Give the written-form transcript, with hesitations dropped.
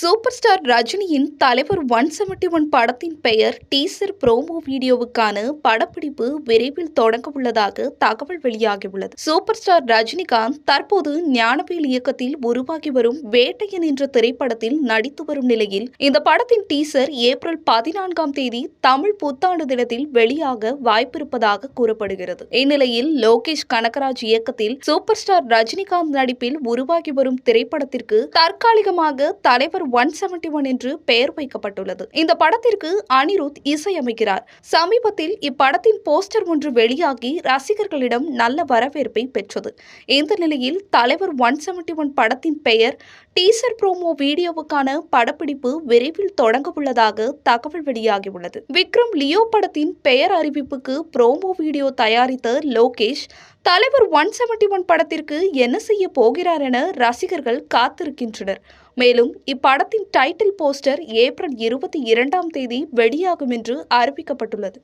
Super star ரஜினியின் தலைவர் 171 படத்தின் பெயர் டீசர் ப்ரோமோ வீடியோவுக்கான படப்பிடிப்பு விரைவில் தொடங்க உள்ளதாக தகவல் வெளியாகியுள்ளது. சூப்பர் ஸ்டார் ரஜினிகாந்த் தற்போது ஞானவேல் இயக்கத்தில் உருவாகி வரும் வேட்டையன் என்ற திரைப்படத்தில் நடித்து வரும் நிலையில் இந்த படத்தின் டீசர் ஏப்ரல் 14ஆம் தேதி தமிழ் புத்தாண்டு தினத்தில் வெளியாக வாய்ப்பிருப்பதாக கூறப்படுகிறது. இந்நிலையில் லோகேஷ் கனகராஜ் இயக்கத்தில் சூப்பர் ஸ்டார் ரஜினிகாந்த் நடிப்பில் உருவாகி வரும் திரைப்படத்திற்கு தற்காலிகமாக தலைவர் 171 என்று பெயர் வைக்கப்பட்டுள்ளது. இந்த படத்திற்கு அனிருத் இசையமைக்கிறார். சமீபத்தில் இப்படத்தின் போஸ்டர் ஒன்று வெளியாகி ரசிகர்களிடம் நல்ல வரவேற்பை பெற்றது. இந்த நிலையில் தலைவர் 171 படத்தின் பெயர் டீசர் ப்ரோமோ வீடியோவுக்கான படப்பிடிப்பு விரைவில் தொடங்க உள்ளதாக தகவல் வெளியாகியுள்ளது. விக்ரம் லியோ படத்தின் பெயர் அறிவிப்புக்கு ப்ரோமோ வீடியோ தயாரித்த லோகேஷ் தலைவர் 171 படத்திற்கு என்ன செய்ய போகிறார் என ரசிகர்கள் காத்திருக்கின்றனர். மேலும் இப்படத்தின் டைட்டில் போஸ்டர் ஏப்ரல் 22ஆம் தேதி வெளியாகும் என்று அறிவிக்கப்பட்டுள்ளது.